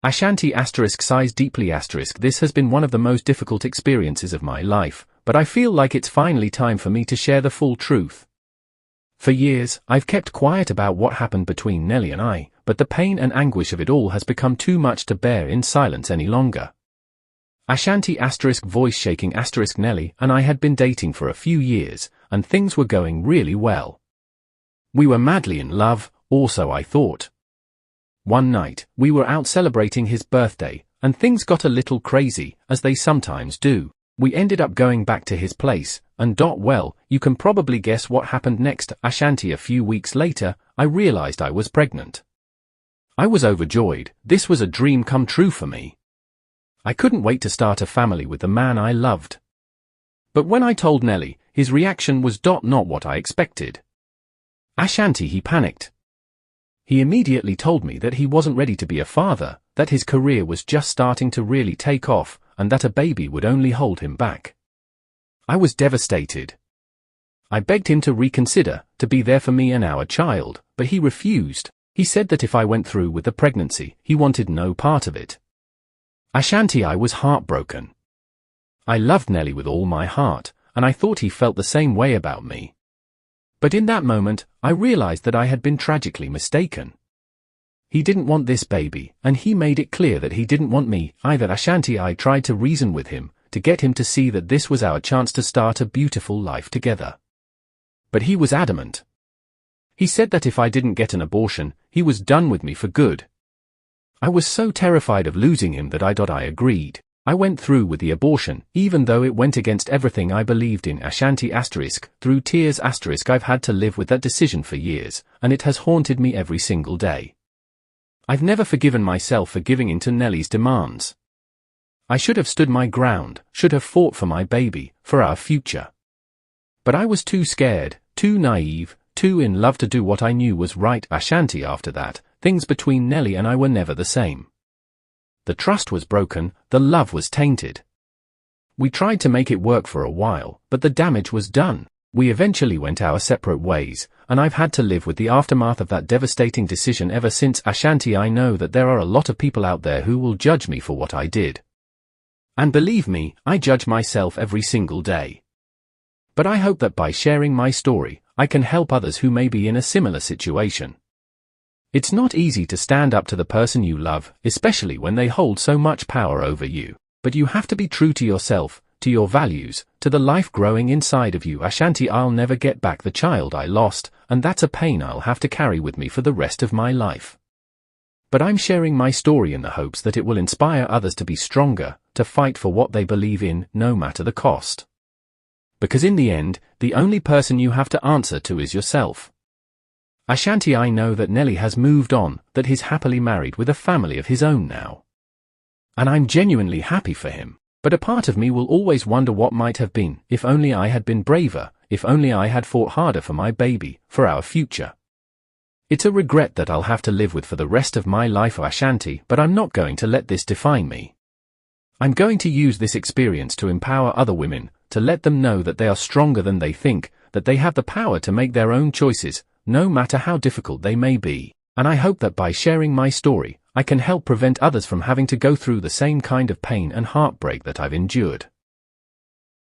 Ashanti sighs deeply. This has been one of the most difficult experiences of my life, but I feel like it's finally time for me to share the full truth. For years, I've kept quiet about what happened between Nelly and I, but the pain and anguish of it all has become too much to bear in silence any longer. Ashanti voice shaking. Nelly and I had been dating for a few years, and things were going really well. We were madly in love, or so I thought. One night, we were out celebrating his birthday, and things got a little crazy, as they sometimes do. We ended up going back to his place, and well, you can probably guess what happened next. Ashanti. A few weeks later, I realized I was pregnant. I was overjoyed. This was a dream come true for me. I couldn't wait to start a family with the man I loved. But when I told Nelly, his reaction was not what I expected. Ashanti. He panicked. He immediately told me that he wasn't ready to be a father, that his career was just starting to really take off, and that a baby would only hold him back. I was devastated. I begged him to reconsider, to be there for me and our child, but he refused. He said that if I went through with the pregnancy, he wanted no part of it. Ashanti. I was heartbroken. I loved Nelly with all my heart, and I thought he felt the same way about me. But in that moment, I realized that I had been tragically mistaken. He didn't want this baby, and he made it clear that he didn't want me either. Ashanti. I tried to reason with him, to get him to see that this was our chance to start a beautiful life together. But he was adamant. He said that if I didn't get an abortion, he was done with me for good. I was so terrified of losing him that I agreed. I went through with the abortion, even though it went against everything I believed in. Ashanti *, through tears *, I've had to live with that decision for years, and it has haunted me every single day. I've never forgiven myself for giving in to Nelly's demands. I should have stood my ground, should have fought for my baby, for our future. But I was too scared, too naive, too in love to do what I knew was right. Ashanti. After that, things between Nelly and I were never the same. The trust was broken, the love was tainted. We tried to make it work for a while, but the damage was done. We eventually went our separate ways, and I've had to live with the aftermath of that devastating decision ever since. Ashanti. I know that there are a lot of people out there who will judge me for what I did. And believe me, I judge myself every single day. But I hope that by sharing my story, I can help others who may be in a similar situation. It's not easy to stand up to the person you love, especially when they hold so much power over you, but you have to be true to yourself, to your values, to the life growing inside of you. Ashanti. I'll never get back the child I lost, and that's a pain I'll have to carry with me for the rest of my life. But I'm sharing my story in the hopes that it will inspire others to be stronger, to fight for what they believe in, no matter the cost. Because in the end, the only person you have to answer to is yourself. Ashanti. I know that Nelly has moved on, that he's happily married with a family of his own now. And I'm genuinely happy for him, but a part of me will always wonder what might have been, if only I had been braver, if only I had fought harder for my baby, for our future. It's a regret that I'll have to live with for the rest of my life. Ashanti. But I'm not going to let this define me. I'm going to use this experience to empower other women, to let them know that they are stronger than they think, that they have the power to make their own choices, no matter how difficult they may be. And I hope that by sharing my story, I can help prevent others from having to go through the same kind of pain and heartbreak that I've endured.